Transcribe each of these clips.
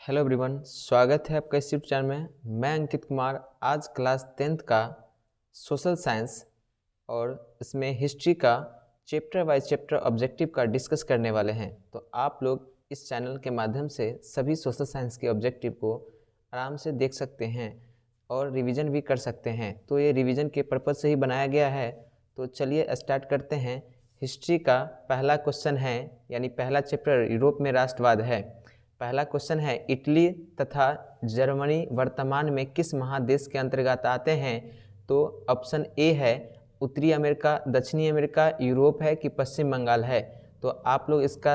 Hello everyone, स्वागत है आपका इस यूट्यूब चैनल में। मैं अंकित कुमार आज क्लास 10th का सोशल साइंस और इसमें हिस्ट्री का चैप्टर वाइज चैप्टर ऑब्जेक्टिव का डिस्कस करने वाले हैं। तो आप लोग इस चैनल के माध्यम से सभी सोशल साइंस के ऑब्जेक्टिव को आराम से देख सकते हैं और रिवीजन भी कर सकते हैं। तो ये रिवीजन के पर्पज़ से ही बनाया गया है। तो चलिए स्टार्ट करते हैं। हिस्ट्री का पहला क्वेश्चन है, यानी पहला चैप्टर यूरोप में राष्ट्रवाद है। पहला क्वेश्चन है, इटली तथा जर्मनी वर्तमान में किस महादेश के अंतर्गत आते हैं? तो ऑप्शन ए है उत्तरी अमेरिका, दक्षिणी अमेरिका, यूरोप है कि पश्चिम बंगाल है। तो आप लोग इसका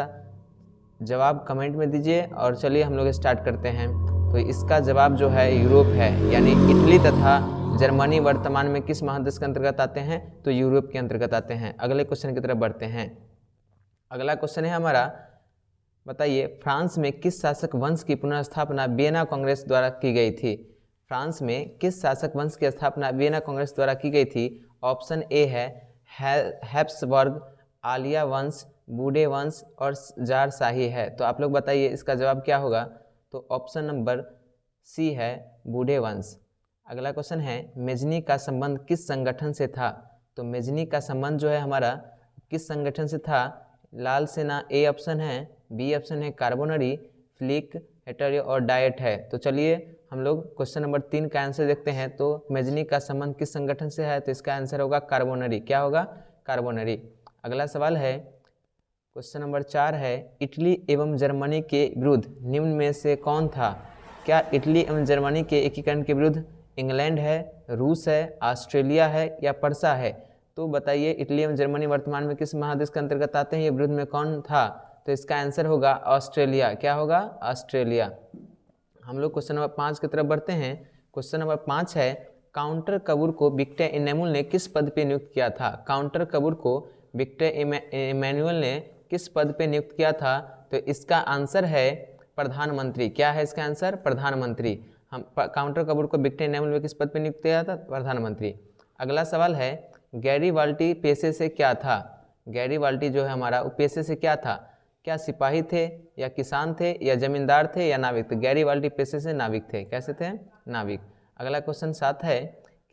जवाब कमेंट में दीजिए और चलिए हम लोग स्टार्ट करते हैं। तो इसका जवाब जो है यूरोप है, यानी इटली तथा जर्मनी वर्तमान में किस महादेश के अंतर्गत आते हैं? तो यूरोप के अंतर्गत आते हैं। अगले क्वेश्चन की तरफ बढ़ते हैं। अगला क्वेश्चन है हमारा, बताइए फ्रांस में किस शासक वंश की पुनर्स्थापना वियना कांग्रेस द्वारा की गई थी? फ्रांस में किस शासक वंश की स्थापना वियना कांग्रेस द्वारा की गई थी? ऑप्शन ए है हैब्सबर्ग, आलिया वंश, बूढ़े वंश और जार शाही है। तो आप लोग बताइए इसका जवाब क्या होगा? तो ऑप्शन नंबर सी है बूढ़े वंश। अगला क्वेश्चन है, मेजनी का संबंध किस संगठन से था? तो मेजनी का संबंध जो है हमारा किस संगठन से था? लाल सेना ए ऑप्शन है, बी ऑप्शन है कार्बोनरी, फ्लिक, हेटरियो और डाइट है। तो चलिए हम लोग क्वेश्चन नंबर 3 का आंसर देखते हैं। तो मेजनी का संबंध किस संगठन से है? तो इसका आंसर होगा कार्बोनरी। क्या होगा? कार्बोनरी। अगला सवाल है, क्वेश्चन नंबर 4 है, इटली एवं जर्मनी के विरुद्ध निम्न में से कौन था? क्या इटली एवं जर्मनी के एकीकरण के विरुद्ध इंग्लैंड है, रूस है, ऑस्ट्रेलिया है या पर्सा है? तो बताइए इटली एवं जर्मनी वर्तमान में किस महादेश के अंतर्गत आते हैं? ये विरुद्ध में कौन था? तो इसका आंसर होगा ऑस्ट्रेलिया। क्या होगा? ऑस्ट्रेलिया। हम लोग क्वेश्चन नंबर 5 की तरफ बढ़ते हैं। क्वेश्चन नंबर 5 है, काउंटर कबूर को विक्टर इमैनुअल ने किस पद पे नियुक्त किया था? काउंटर कबूर को विक्टर इमैनुअल ने किस पद पे नियुक्त किया था? तो इसका आंसर है प्रधानमंत्री। क्या है इसका आंसर? प्रधानमंत्री। हम काउंटर कबूर को विक्टर इमैनुअल ने किस पद पे नियुक्त किया था? प्रधानमंत्री। अगला सवाल है, गैरीबाल्टी पेशे से क्या था? गैरीबाल्टी जो है हमारा वो पेशे से क्या था? क्या सिपाही थे या किसान थे या जमींदार थे या नाविक थे? गैरीबाल्टी पेशे से नाविक थे। कैसे थे? नाविक। अगला क्वेश्चन 7 है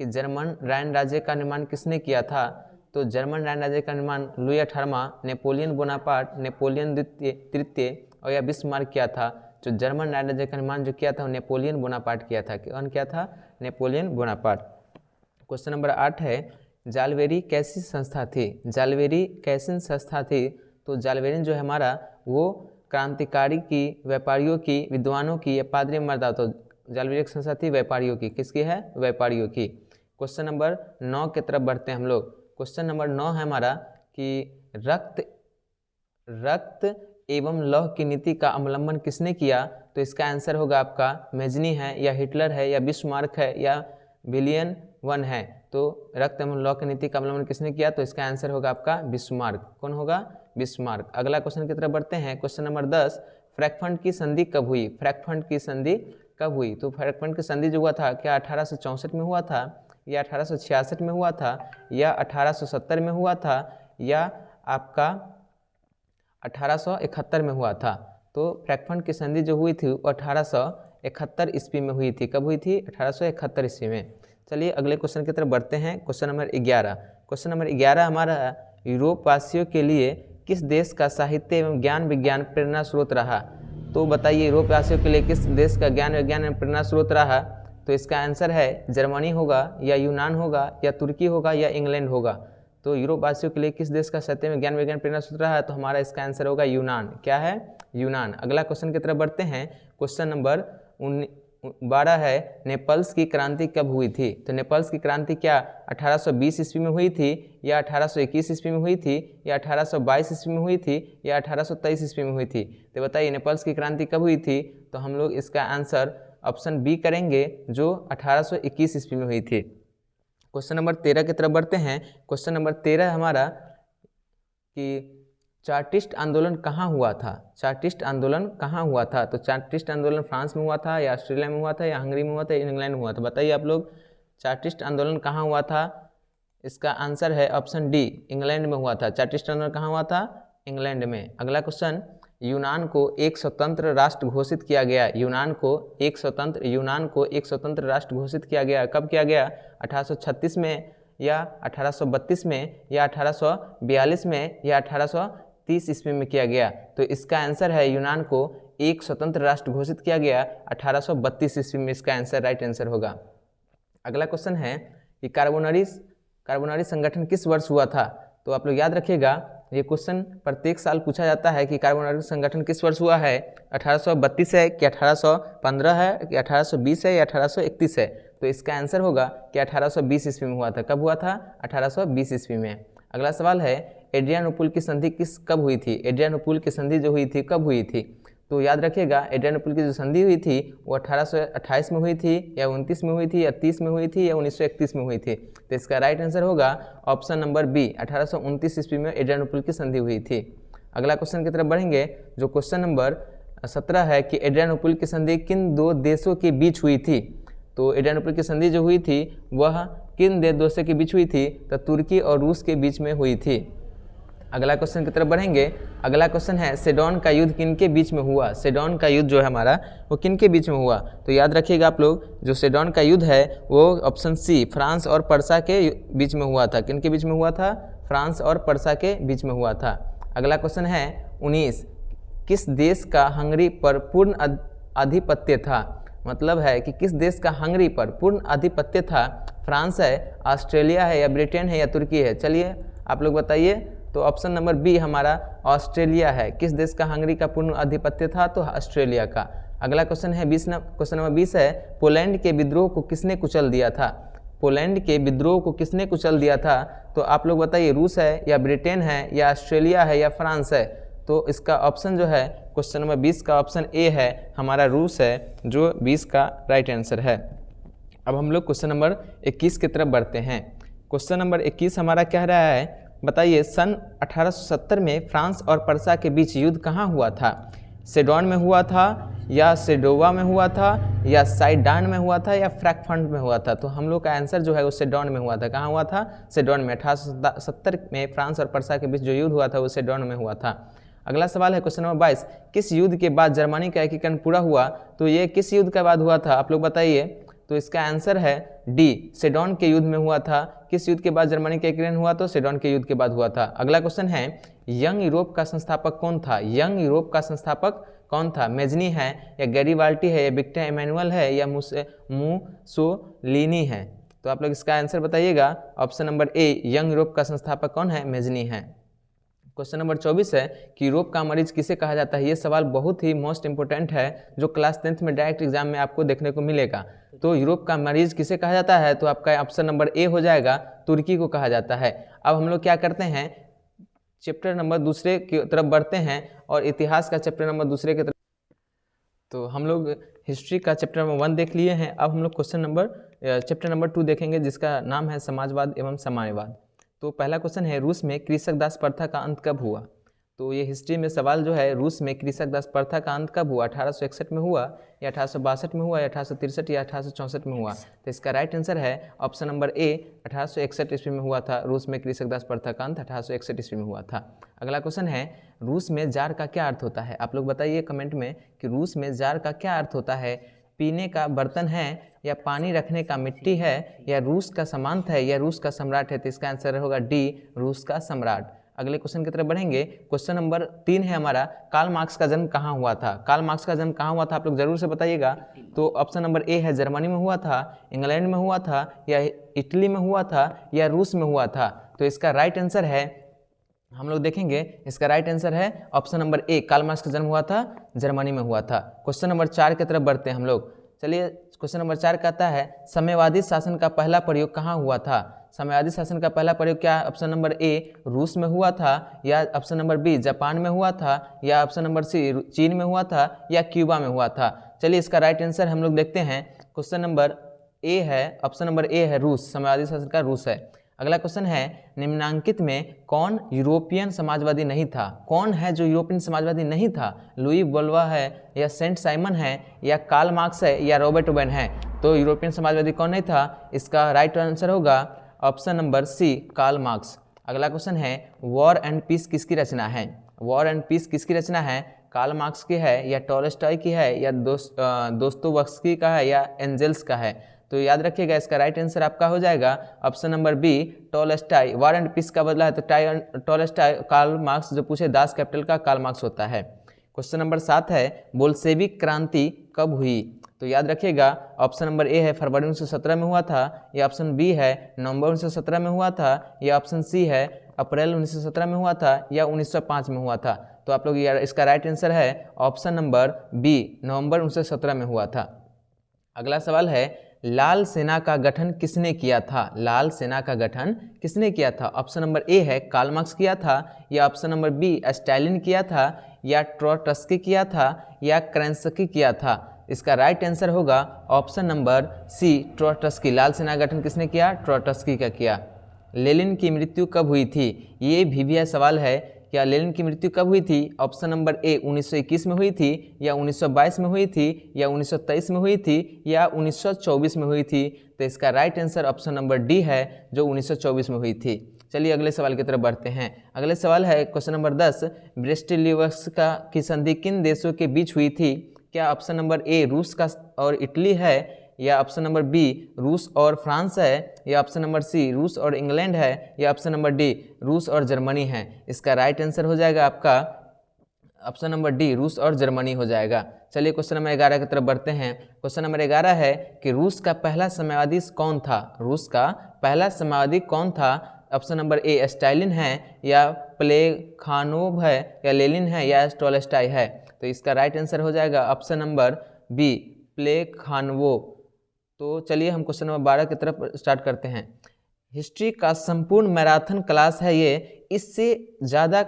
कि जर्मन राइन राज्य का निर्माण किसने किया था? तो जर्मन राइन राज्य का निर्माण लुई 18वां, नेपोलियन बोनापार्ट, नेपोलियन तृतीय और या बिस्मार्क किया था। जो जर्मन राइन राज्य का निर्माण जो किया था वो नेपोलियन बोनापार्ट किया था। कौन किया था? Napoleon Bonaparte. क्वेश्चन नंबर 8 है, जालवेरी कैसी संस्था थी? जालवेरी कैसी संस्था थी? तो जालवेरी जो है हमारा वो क्रांतिकारी की, व्यापारियों की, विद्वानों की या पादरी मर्दा। तो जालवेरी एक संस्था थी व्यापारियों की। किसकी है? व्यापारियों की। क्वेश्चन नंबर 9 की तरफ बढ़ते हैं हम लोग। क्वेश्चन नंबर 9 है हमारा कि रक्त एवं लौह की नीति का अवलंबन किसने किया? तो इसका आंसर होगा आपका मेजनी है या हिटलर है या बिस्मार्क है या विलियम वन है। तो रक्त एवं लौह की नीति का अवलंबन किसने किया? तो इसका आंसर होगा आपका बिस्मार्क। कौन होगा? बिस्मार्क। अगला क्वेश्चन की तरफ बढ़ते हैं। क्वेश्चन नंबर 10, फ्रैंकफर्ट की संधि कब हुई? फ्रैंकफर्ट की संधि कब हुई? तो फ्रैंकफर्ट की संधि जो हुआ था क्या 1864 में हुआ था या 1866 में हुआ था या 1870 में हुआ था या आपका 1871 में हुआ था? तो फ्रैंकफर्ट की संधि जो हुई थी वो 1871 ईस्वी में हुई थी। कब हुई थी? 1871 ईस्वी में। चलिए अगले क्वेश्चन की तरफ बढ़ते हैं। Question number 11। क्वेश्चन नंबर 11 हमारा, यूरोप वासियों के लिए किस देश का साहित्य एवं ज्ञान विज्ञान प्रेरणा स्रोत रहा? तो बताइए यूरोप वासियों के लिए किस देश का ज्ञान विज्ञान एवं प्रेरणा स्रोत रहा? तो इसका आंसर है जर्मनी होगा या यूनान होगा या तुर्की होगा या इंग्लैंड होगा। तो यूरोप वासियों के लिए किस देश का साहित्य में ज्ञान विज्ञान प्रेरणा स्रोत रहा है? तो हमारा इसका आंसर होगा यूनान। क्या है? यूनान। अगला क्वेश्चन की तरफ बढ़ते हैं। क्वेश्चन नंबर 12 है, नेपल्स की क्रांति कब हुई थी? तो नेपल्स की क्रांति क्या 1820 ईस्वी में हुई थी या 1821 ईस्वी में हुई थी या 1822 ईस्वी में हुई थी या 1823 ईस्वी में हुई थी? तो बताइए नेपल्स की क्रांति कब हुई थी? तो हम लोग इसका आंसर ऑप्शन बी करेंगे जो 1821 ईस्वी में हुई थी। क्वेश्चन नंबर 13 की तरफ बढ़ते हैं। क्वेश्चन नंबर 13 हमारा कि चार्टिस्ट आंदोलन कहाँ हुआ था? चार्टिस्ट आंदोलन कहाँ हुआ था? तो चार्टिस्ट आंदोलन फ्रांस में हुआ था या ऑस्ट्रेलिया में हुआ था या हंगरी में हुआ था या इंग्लैंड में हुआ था? बताइए आप लोग चार्टिस्ट आंदोलन कहाँ हुआ था? इसका आंसर है ऑप्शन डी, इंग्लैंड में हुआ था। चार्टिस्ट आंदोलन कहाँ हुआ था? इंग्लैंड में। अगला क्वेश्चन, यूनान को एक स्वतंत्र राष्ट्र घोषित किया गया। यूनान को एक स्वतंत्र राष्ट्र घोषित किया गया। कब किया गया? 1836 में या 1832 में या 1842 में या 1830 ईस्वी में किया गया। तो इसका आंसर है यूनान को एक स्वतंत्र राष्ट्र घोषित किया गया 1832 ईस्वी में। इसका आंसर राइट आंसर होगा। अगला क्वेश्चन है कि कार्बोनरी संगठन किस वर्ष हुआ था? तो आप लोग याद रखिएगा, ये क्वेश्चन प्रत्येक साल पूछा जाता है कि कार्बोनरी संगठन किस वर्ष हुआ है। 1832 है कि 1815 है कि 1820 है या 1831 है? तो इसका आंसर होगा कि 1820 ईस्वी में हुआ था। कब हुआ था? 1820 ईस्वी में। अगला सवाल है एड्रियानोपुल की संधि कब हुई थी? एड्रियानोपुल की संधि जो हुई थी कब हुई थी? तो याद रखिएगा, एड्रियानोपुल की जो संधि हुई थी वो 1828 में हुई थी या 29 में हुई थी या 30 में हुई थी या 1931 में हुई थी? तो इसका राइट आंसर होगा ऑप्शन नंबर बी, 1829 ईस्वी में एड्रियानोपुल की संधि हुई थी। अगला क्वेश्चन की तरफ बढ़ेंगे, जो क्वेश्चन नंबर 17 है कि एड्रियानोपुल की संधि किन दो देशों के बीच हुई थी? तो एड्रियानोपुल की संधि जो हुई थी वह किन देशों के बीच हुई थी? तो तुर्की और रूस के बीच में हुई थी। अगला क्वेश्चन की तरफ बढ़ेंगे। अगला क्वेश्चन है सेडोन का युद्ध किन के बीच में हुआ? सेडोन का युद्ध जो है हमारा वो किन के बीच में हुआ? तो याद रखिएगा आप लोग, जो सेडोन का युद्ध है वो ऑप्शन सी फ्रांस और पर्सा के बीच में हुआ था। किन के बीच में हुआ था? फ्रांस और पर्सा के बीच में हुआ था। अगला क्वेश्चन है 19, किस देश का हंगरी पर पूर्ण आधिपत्य था? मतलब है कि किस देश का हंगरी पर पूर्ण आधिपत्य था? फ्रांस है, ऑस्ट्रेलिया है या ब्रिटेन है या तुर्की है? चलिए आप लोग बताइए। तो ऑप्शन नंबर बी हमारा ऑस्ट्रेलिया है। किस देश का हंगरी का पूर्ण आधिपत्य था? तो ऑस्ट्रेलिया का। अगला क्वेश्चन है क्वेश्चन नंबर 20 है पोलैंड के विद्रोह को किसने कुचल दिया था? पोलैंड के विद्रोह को किसने कुचल दिया था? तो आप लोग बताइए, रूस है या ब्रिटेन है या ऑस्ट्रेलिया है या फ्रांस है? तो इसका ऑप्शन जो है क्वेश्चन नंबर 20 का ऑप्शन ए है हमारा, रूस है, जो 20 का राइट आंसर है। अब हम लोग क्वेश्चन नंबर 21 की तरफ बढ़ते हैं। क्वेश्चन नंबर 21 हमारा कह रहा है, बताइए सन 1870 में फ्रांस और पर्सा के बीच युद्ध कहाँ हुआ था? सेडोन में हुआ था या सेडोवा में हुआ था या साइडान में हुआ था या फ्रैंकफर्ट में हुआ था? तो हम लोग का आंसर जो है वो सेडोन में हुआ था। कहाँ हुआ था? सेडोन में। 1870 में फ्रांस और पर्सा के बीच जो युद्ध हुआ था वो सेडोन में हुआ था। अगला सवाल है क्वेश्चन नंबर 22, किस युद्ध के बाद जर्मनी का एकीकरण पूरा हुआ? तो ये किस युद्ध के बाद हुआ था? आप लोग बताइए। तो इसका आंसर है डी, सेडोन के युद्ध में हुआ था। किस युद्ध के बाद जर्मनी का एकीकरण हुआ? तो सेडोन के युद्ध के बाद हुआ था। अगला क्वेश्चन है यंग यूरोप का संस्थापक कौन था? यंग यूरोप का संस्थापक कौन था? मेजनी है या गैरीबाल्टी है या विक्टर एमेनुअल है या मुसोलिनी है? तो आप लोग इसका आंसर बताइएगा। ऑप्शन नंबर ए, यंग यूरोप का संस्थापक कौन है? मेजनी है। क्वेश्चन नंबर 24 है कि यूरोप का मरीज किसे कहा जाता है? ये सवाल बहुत ही मोस्ट इंपोर्टेंट है, जो क्लास 10th में डायरेक्ट एग्जाम में आपको देखने को मिलेगा। तो यूरोप का मरीज किसे कहा जाता है? तो आपका ऑप्शन नंबर ए हो जाएगा, तुर्की को कहा जाता है। अब हम लोग क्या करते हैं, चैप्टर नंबर दूसरे की तरफ बढ़ते हैं और इतिहास का चैप्टर नंबर दूसरे की तरफ। तो हम लोग हिस्ट्री का चैप्टर नंबर 1 देख लिए हैं। अब हम लोग चैप्टर नंबर 2 देखेंगे, जिसका नाम है समाजवाद एवं साम्यवाद। तो पहला क्वेश्चन है, रूस में कृषक दास प्रथा का अंत कब हुआ? तो ये हिस्ट्री में सवाल जो है, रूस में कृषक दास प्रथा का अंत कब हुआ? 1861 में हुआ या 1862 में हुआ या 1863 या 1864 में हुआ? तो इसका राइट आंसर है ऑप्शन नंबर ए, 1861 ईस्वी में हुआ था। रूस में कृषक दास प्रथा का अंत 1861 ईस्वी में हुआ था। अगला क्वेश्चन है, रूस में जार का क्या अर्थ होता है? आप लोग बताइए कमेंट में कि रूस में जार का क्या अर्थ होता है। पीने का बर्तन है या पानी रखने का मिट्टी है या रूस का सामंत है या रूस का सम्राट है? तो इसका आंसर होगा डी, रूस का सम्राट। अगले क्वेश्चन की तरफ बढ़ेंगे। क्वेश्चन नंबर 3 है हमारा, कार्ल मार्क्स का जन्म कहाँ हुआ था? कार्ल मार्क्स का जन्म कहाँ हुआ था? आप लोग जरूर से बताइएगा। तो ऑप्शन नंबर ए है, जर्मनी में हुआ था, इंग्लैंड में हुआ था या इटली में हुआ था या रूस में हुआ था? तो इसका राइट आंसर है, हम लोग देखेंगे, इसका राइट आंसर है option number A, Karl Marx का जन्म हुआ था, जर्मनी में हुआ था। क्वेश्चन नंबर 4 की तरफ बढ़ते हैं हम लोग। चलिए, क्वेश्चन नंबर 4 कहता है, साम्यवादी शासन का पहला प्रयोग कहाँ हुआ था? साम्यवादी शासन का पहला प्रयोग क्या? ऑप्शन नंबर ए, रूस में हुआ था या ऑप्शन नंबर बी, जापान में हुआ था या ऑप्शन नंबर सी, चीन में हुआ था या क्यूबा में हुआ था? चलिए, इसका राइट आंसर हम लोग देखते हैं। क्वेश्चन नंबर ए है, ऑप्शन नंबर ए है, रूस, साम्यवादी शासन का रूस है। अगला क्वेश्चन है, निम्नांकित में कौन यूरोपियन समाजवादी नहीं था? कौन है जो यूरोपियन समाजवादी नहीं था? लुई वोल्वा है या सेंट साइमन है या कार्ल मार्क्स है या रॉबर्ट ओवेन है? तो यूरोपियन समाजवादी कौन नहीं था? इसका राइट आंसर होगा option number C, Karl Marx. अगला क्वेश्चन है, वॉर एंड पीस किसकी रचना है? वॉर एंड पीस किसकी रचना है? कार्ल मार्क्स की है या टॉलस्टॉय की है या दोस्तोवस्की का है या एंजेल्स का है। तो याद रखिएगा इसका राइट आंसर आपका हो जाएगा option number B, Tolstoy. War and peace का बदला है तो टॉलस्टॉय कार्ल मार्क्स जो पूछे दास कैपिटल का कार्ल मार्क्स होता है। क्वेश्चन नंबर 7 है बोल्शेविक क्रांति कब हुई? तो याद रखिएगा ऑप्शन नंबर ए है फरवरी 1917 में हुआ था, या ऑप्शन बी है नवंबर 1917 में हुआ था, या ऑप्शन सी है अप्रैल 1917 में हुआ था, या 1905 में हुआ था। तो आप लोग इसका राइट आंसर है ऑप्शन नंबर बी, नवंबर 1917 में हुआ था। अगला सवाल है लाल सेना का गठन किसने किया था? लाल सेना का गठन किसने किया था? ऑप्शन नंबर ए है कार्ल मार्क्स किया था, या ऑप्शन नंबर बी स्टालिन किया था, या ट्रोट्स्की किया था, या केरेंस्की किया था। इसका राइट आंसर होगा ऑप्शन नंबर सी, ट्रोट्स्की। लाल सेना का गठन किसने किया? ट्रोट्स्की का किया। लेनिन की मृत्यु कब हुई थी? ये भी सवाल है, क्या लेनिन की मृत्यु कब हुई थी? ऑप्शन नंबर ए 1921 में हुई थी, या 1922 में हुई थी, या 1923 में हुई थी, या 1924 में हुई थी। तो इसका right answer option number D है जो 1924 में हुई थी। चलिए अगले सवाल की तरफ बढ़ते हैं। अगले सवाल है क्वेश्चन नंबर 10, ब्रेस्ट-लिटोवस्क की संधि किन देशों के बीच हुई थी? क्या ऑप्शन नंबर ए रूस का और इटली है, या ऑप्शन नंबर बी रूस और फ्रांस है, या ऑप्शन नंबर सी रूस और इंग्लैंड है, या ऑप्शन नंबर डी रूस और जर्मनी है। इसका राइट आंसर हो जाएगा आपका ऑप्शन नंबर डी, रूस और जर्मनी हो जाएगा। चलिए क्वेश्चन नंबर 11 की तरफ बढ़ते हैं। क्वेश्चन नंबर 11 है कि रूस का पहला साम्यवादी कौन था? रूस का पहला साम्यवादी कौन था? ऑप्शन नंबर ए स्टालिन है, या प्लेखानोव है, या लेनिन है, या टॉलस्टॉय है। तो इसका राइट आंसर हो जाएगा ऑप्शन नंबर बी, प्लेखानोव। तो चलिए हम क्वेश्चन नंबर 12 की तरफ स्टार्ट करते हैं। हिस्ट्री का संपूर्ण मैराथन क्लास है ये, इससे ज़्यादा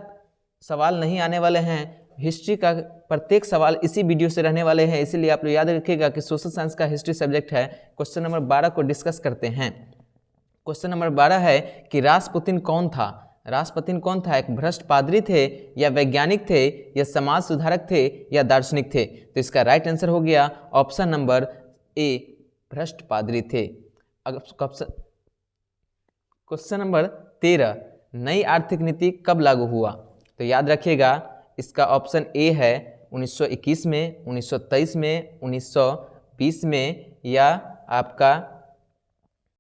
सवाल नहीं आने वाले हैं। हिस्ट्री का प्रत्येक सवाल इसी वीडियो से रहने वाले हैं, इसीलिए आप लोग याद रखिएगा कि सोशल साइंस का हिस्ट्री सब्जेक्ट है। क्वेश्चन नंबर 12 को डिस्कस करते हैं। क्वेश्चन नंबर 12 है कि रासपुतिन कौन था? रासपुतिन कौन था? एक भ्रष्ट पादरी थे, या वैज्ञानिक थे, या समाज सुधारक थे, या दार्शनिक थे? तो इसका राइट आंसर हो गया ऑप्शन नंबर ए, भ्रष्ट पादरी थे। क्वेश्चन नंबर 13, नई आर्थिक नीति कब लागू हुआ? तो याद रखिएगा इसका ऑप्शन ए है 1921 में, 1923 में, 1920 में, या आपका